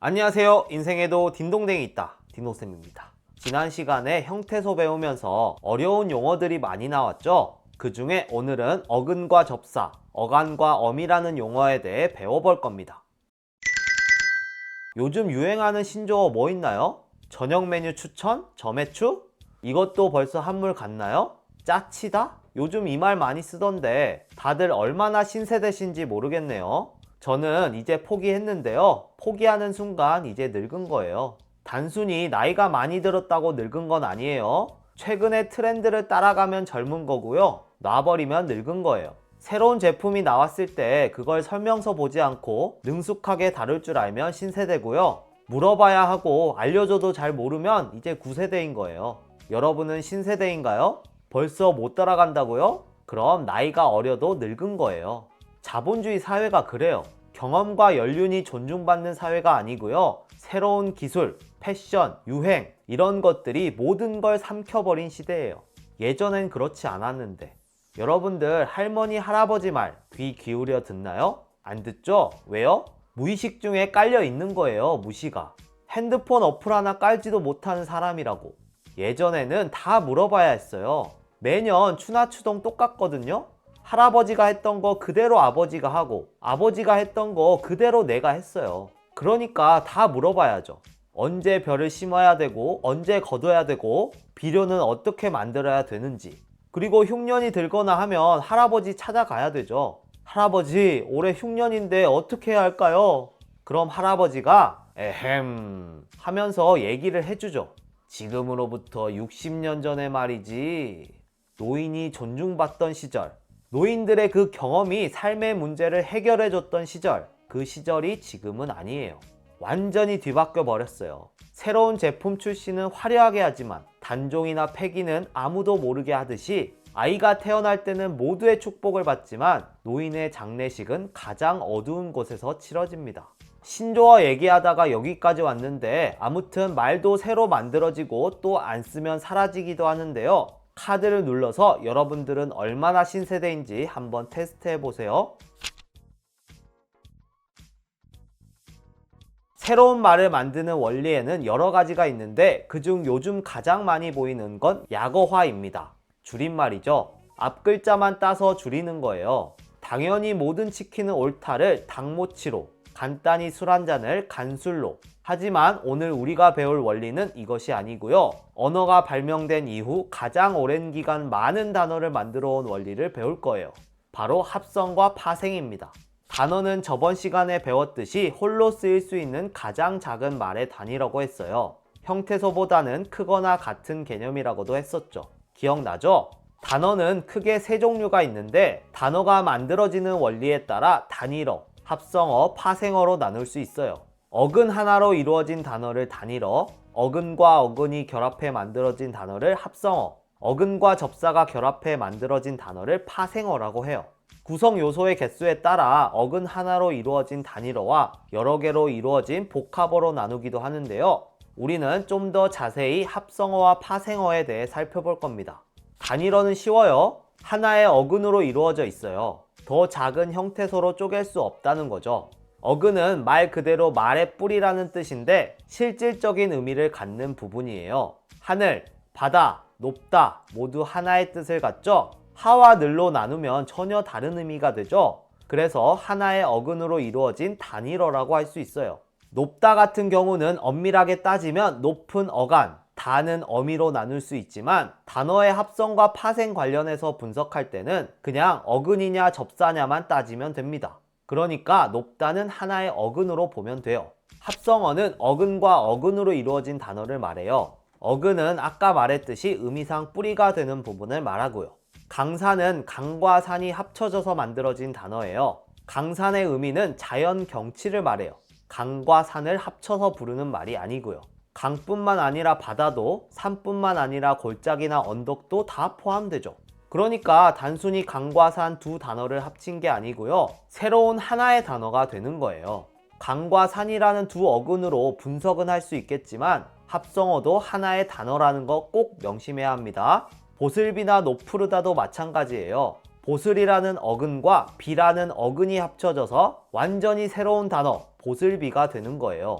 안녕하세요. 인생에도 딩동댕이 있다. 딩동쌤입니다. 지난 시간에 형태소 배우면서 어려운 용어들이 많이 나왔죠? 그 중에 오늘은 어근과 접사, 어간과 어미라는 용어에 대해 배워볼 겁니다. 요즘 유행하는 신조어 뭐 있나요? 저녁 메뉴 추천? 점해추? 이것도 벌써 한물 갔나요? 짜치다? 요즘 이 말 많이 쓰던데 다들 얼마나 신세대신지 모르겠네요. 저는 이제 포기했는데요. 포기하는 순간 이제 늙은 거예요. 단순히 나이가 많이 들었다고 늙은 건 아니에요. 최근에 트렌드를 따라가면 젊은 거고요. 놔버리면 늙은 거예요. 새로운 제품이 나왔을 때 그걸 설명서 보지 않고 능숙하게 다룰 줄 알면 신세대고요. 물어봐야 하고 알려줘도 잘 모르면 이제 구세대인 거예요. 여러분은 신세대인가요? 벌써 못 따라간다고요? 그럼 나이가 어려도 늙은 거예요. 자본주의 사회가 그래요. 경험과 연륜이 존중받는 사회가 아니고요. 새로운 기술, 패션, 유행 이런 것들이 모든 걸 삼켜버린 시대예요. 예전엔 그렇지 않았는데. 여러분들 할머니, 할아버지 말 귀 기울여 듣나요? 안 듣죠? 왜요? 무의식 중에 깔려 있는 거예요, 무시가. 핸드폰 어플 하나 깔지도 못하는 사람이라고. 예전에는 다 물어봐야 했어요. 매년 추나추동 똑같거든요? 할아버지가 했던 거 그대로 아버지가 하고 아버지가 했던 거 그대로 내가 했어요. 그러니까 다 물어봐야죠. 언제 벼를 심어야 되고 언제 거둬야 되고 비료는 어떻게 만들어야 되는지. 그리고 흉년이 들거나 하면 할아버지 찾아가야 되죠. 할아버지 올해 흉년인데 어떻게 해야 할까요? 그럼 할아버지가 에헴 하면서 얘기를 해주죠. 지금으로부터 60년 전에 말이지. 노인이 존중받던 시절, 노인들의 그 경험이 삶의 문제를 해결해줬던 시절, 그 시절이 지금은 아니에요. 완전히 뒤바뀌어 버렸어요. 새로운 제품 출시는 화려하게 하지만 단종이나 폐기는 아무도 모르게 하듯이 아이가 태어날 때는 모두의 축복을 받지만 노인의 장례식은 가장 어두운 곳에서 치러집니다. 신조어 얘기하다가 여기까지 왔는데 아무튼 말도 새로 만들어지고 또 안 쓰면 사라지기도 하는데요. 카드를 눌러서 여러분들은 얼마나 신세대인지 한번 테스트 해보세요. 새로운 말을 만드는 원리에는 여러 가지가 있는데 그중 요즘 가장 많이 보이는 건 약어화입니다. 줄임말이죠. 앞글자만 따서 줄이는 거예요. 당연히 모든 치킨은 옳다를 닭모치로, 간단히 술 한잔을 간술로. 하지만 오늘 우리가 배울 원리는 이것이 아니고요. 언어가 발명된 이후 가장 오랜 기간 많은 단어를 만들어 온 원리를 배울 거예요. 바로 합성과 파생입니다. 단어는 저번 시간에 배웠듯이 홀로 쓰일 수 있는 가장 작은 말의 단위라고 했어요. 형태소보다는 크거나 같은 개념이라고도 했었죠. 기억나죠? 단어는 크게 세 종류가 있는데 단어가 만들어지는 원리에 따라 단일어, 합성어, 파생어로 나눌 수 있어요. 어근 하나로 이루어진 단어를 단일어, 어근과 어근이 결합해 만들어진 단어를 합성어, 어근과 접사가 결합해 만들어진 단어를 파생어라고 해요. 구성 요소의 개수에 따라 어근 하나로 이루어진 단일어와 여러 개로 이루어진 복합어로 나누기도 하는데요. 우리는 좀 더 자세히 합성어와 파생어에 대해 살펴볼 겁니다. 단일어는 쉬워요. 하나의 어근으로 이루어져 있어요. 더 작은 형태소로 쪼갤 수 없다는 거죠. 어근은 말 그대로 말의 뿌리라는 뜻인데 실질적인 의미를 갖는 부분이에요. 하늘, 바다, 높다 모두 하나의 뜻을 갖죠? 하와 늘로 나누면 전혀 다른 의미가 되죠? 그래서 하나의 어근으로 이루어진 단일어라고 할 수 있어요. 높다 같은 경우는 엄밀하게 따지면 높은 어간, 다는 어미로 나눌 수 있지만 단어의 합성과 파생 관련해서 분석할 때는 그냥 어근이냐 접사냐만 따지면 됩니다. 그러니까 높다는 하나의 어근으로 보면 돼요. 합성어는 어근과 어근으로 이루어진 단어를 말해요. 어근은 아까 말했듯이 의미상 뿌리가 되는 부분을 말하고요. 강산은 강과 산이 합쳐져서 만들어진 단어예요. 강산의 의미는 자연 경치를 말해요. 강과 산을 합쳐서 부르는 말이 아니고요. 강뿐만 아니라 바다도, 산뿐만 아니라 골짜기나 언덕도 다 포함되죠. 그러니까 단순히 강과 산 두 단어를 합친 게 아니고요. 새로운 하나의 단어가 되는 거예요. 강과 산이라는 두 어근으로 분석은 할 수 있겠지만 합성어도 하나의 단어라는 거 꼭 명심해야 합니다. 보슬비나 노프르다도 마찬가지예요. 보슬이라는 어근과 비라는 어근이 합쳐져서 완전히 새로운 단어, 보슬비가 되는 거예요.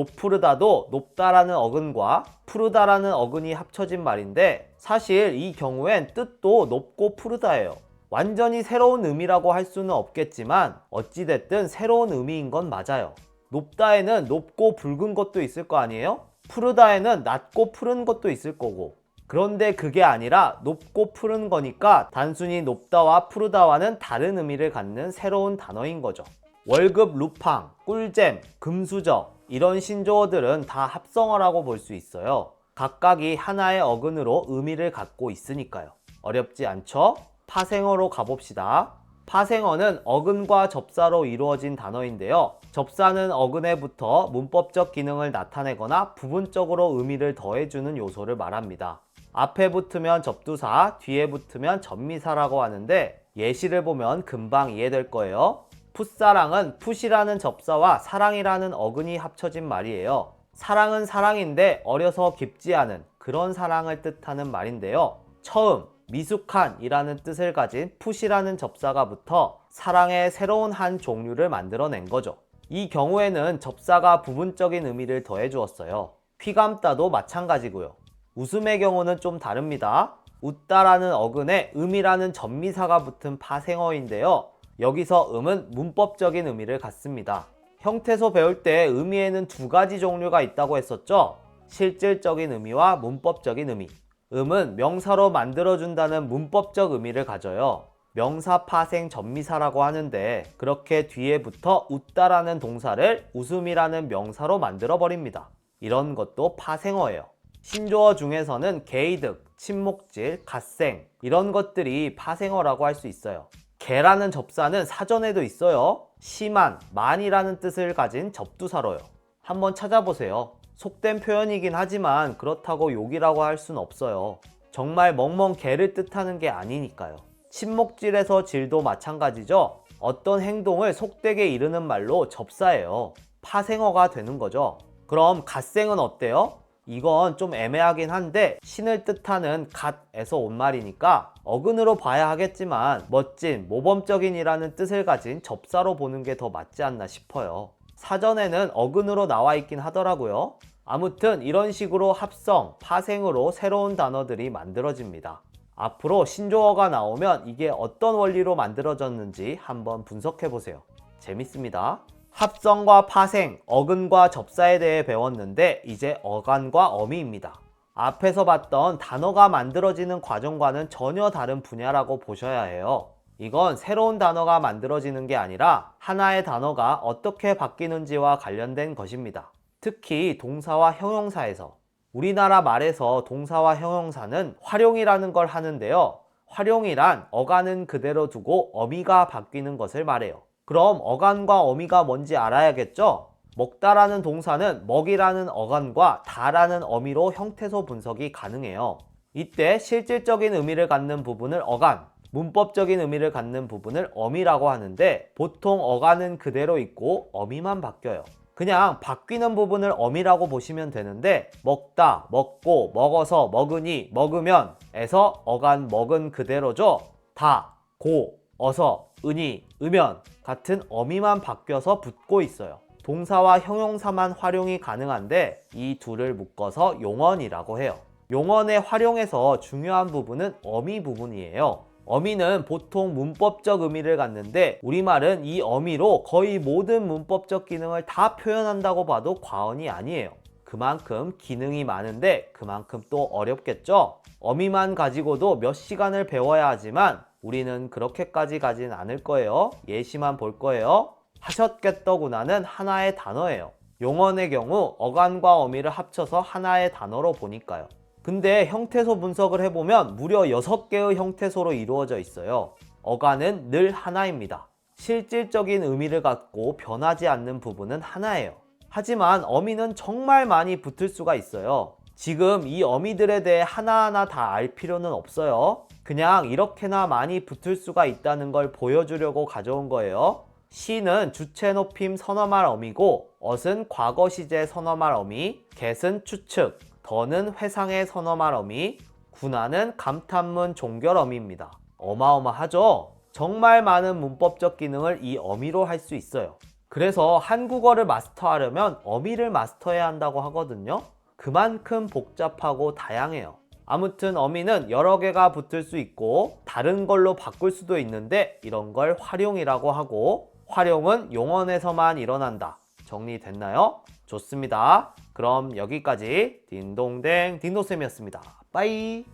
높푸르다도 높다라는 어근과 푸르다라는 어근이 합쳐진 말인데 사실 이 경우엔 뜻도 높고 푸르다예요. 완전히 새로운 의미라고 할 수는 없겠지만 어찌됐든 새로운 의미인 건 맞아요. 높다에는 높고 붉은 것도 있을 거 아니에요? 푸르다에는 낮고 푸른 것도 있을 거고. 그런데 그게 아니라 높고 푸른 거니까 단순히 높다와 푸르다와는 다른 의미를 갖는 새로운 단어인 거죠. 월급 루팡, 꿀잼, 금수저 이런 신조어들은 다 합성어라고 볼 수 있어요. 각각이 하나의 어근으로 의미를 갖고 있으니까요. 어렵지 않죠? 파생어로 가봅시다. 파생어는 어근과 접사로 이루어진 단어인데요. 접사는 어근에 붙어 문법적 기능을 나타내거나 부분적으로 의미를 더해주는 요소를 말합니다. 앞에 붙으면 접두사, 뒤에 붙으면 접미사라고 하는데 예시를 보면 금방 이해될 거예요. 풋사랑은 풋이라는 접사와 사랑이라는 어근이 합쳐진 말이에요. 사랑은 사랑인데 어려서 깊지 않은 그런 사랑을 뜻하는 말인데요. 처음, 미숙한이라는 뜻을 가진 풋이라는 접사가 붙어 사랑의 새로운 한 종류를 만들어낸 거죠. 이 경우에는 접사가 부분적인 의미를 더해 주었어요. 휘감다도 마찬가지고요. 웃음의 경우는 좀 다릅니다. 웃다라는 어근에 음이라는 접미사가 붙은 파생어인데요. 여기서 음은 문법적인 의미를 갖습니다. 형태소 배울 때 의미에는 두 가지 종류가 있다고 했었죠? 실질적인 의미와 문법적인 의미. 음은 명사로 만들어준다는 문법적 의미를 가져요. 명사 파생 접미사라고 하는데 그렇게 뒤에 붙어 웃다라는 동사를 웃음이라는 명사로 만들어 버립니다. 이런 것도 파생어예요. 신조어 중에서는 개이득, 침묵질, 갓생 이런 것들이 파생어라고 할 수 있어요. 개라는 접사는 사전에도 있어요. 심한, 만이라는 뜻을 가진 접두사로요. 한번 찾아보세요. 속된 표현이긴 하지만 그렇다고 욕이라고 할 순 없어요. 정말 멍멍 개를 뜻하는 게 아니니까요. 침묵질에서 질도 마찬가지죠. 어떤 행동을 속되게 이르는 말로 접사예요. 파생어가 되는 거죠. 그럼 갓생은 어때요? 이건 좀 애매하긴 한데 신을 뜻하는 갓에서 온 말이니까 어근으로 봐야 하겠지만 멋진, 모범적인이라는 뜻을 가진 접사로 보는 게 더 맞지 않나 싶어요. 사전에는 어근으로 나와 있긴 하더라고요. 아무튼 이런 식으로 합성, 파생으로 새로운 단어들이 만들어집니다. 앞으로 신조어가 나오면 이게 어떤 원리로 만들어졌는지 한번 분석해 보세요. 재밌습니다. 합성과 파생, 어근과 접사에 대해 배웠는데 이제 어간과 어미입니다. 앞에서 봤던 단어가 만들어지는 과정과는 전혀 다른 분야라고 보셔야 해요. 이건 새로운 단어가 만들어지는 게 아니라 하나의 단어가 어떻게 바뀌는지와 관련된 것입니다. 특히 동사와 형용사에서 우리나라 말에서 동사와 형용사는 활용이라는 걸 하는데요. 활용이란 어간은 그대로 두고 어미가 바뀌는 것을 말해요. 그럼 어간과 어미가 뭔지 알아야겠죠? 먹다라는 동사는 먹이라는 어간과 다라는 어미로 형태소 분석이 가능해요. 이때 실질적인 의미를 갖는 부분을 어간, 문법적인 의미를 갖는 부분을 어미라고 하는데 보통 어간은 그대로 있고 어미만 바뀌어요. 그냥 바뀌는 부분을 어미라고 보시면 되는데 먹다, 먹고, 먹어서, 먹으니, 먹으면 에서 어간 먹은 그대로죠. 다, 고, 어서, 은이, 으면 같은 어미만 바뀌어서 붙고 있어요. 동사와 형용사만 활용이 가능한데 이 둘을 묶어서 용언이라고 해요. 용언의 활용에서 중요한 부분은 어미 부분이에요. 어미는 보통 문법적 의미를 갖는데 우리말은 이 어미로 거의 모든 문법적 기능을 다 표현한다고 봐도 과언이 아니에요. 그만큼 기능이 많은데 그만큼 또 어렵겠죠? 어미만 가지고도 몇 시간을 배워야 하지만 우리는 그렇게까지 가진 않을 거예요. 예시만 볼 거예요. 하셨겠더구나는 하나의 단어예요. 용언의 경우 어간과 어미를 합쳐서 하나의 단어로 보니까요. 근데 형태소 분석을 해보면 무려 6개의 형태소로 이루어져 있어요. 어간은 늘 하나입니다. 실질적인 의미를 갖고 변하지 않는 부분은 하나예요. 하지만 어미는 정말 많이 붙을 수가 있어요. 지금 이 어미들에 대해 하나하나 다 알 필요는 없어요. 그냥 이렇게나 많이 붙을 수가 있다는 걸 보여주려고 가져온 거예요. 시는 주체 높임 선어말 어미고 엇은 과거 시제 선어말 어미, 겟은 추측, 더는 회상의 선어말 어미, 군하는 감탄문 종결 어미입니다. 어마어마하죠? 정말 많은 문법적 기능을 이 어미로 할 수 있어요. 그래서 한국어를 마스터하려면 어미를 마스터해야 한다고 하거든요. 그만큼 복잡하고 다양해요. 아무튼 어미는 여러 개가 붙을 수 있고 다른 걸로 바꿀 수도 있는데 이런 걸 활용이라고 하고, 활용은 용언에서만 일어난다. 정리됐나요? 좋습니다. 그럼 여기까지 딩동댕 딩동쌤이었습니다. 빠이.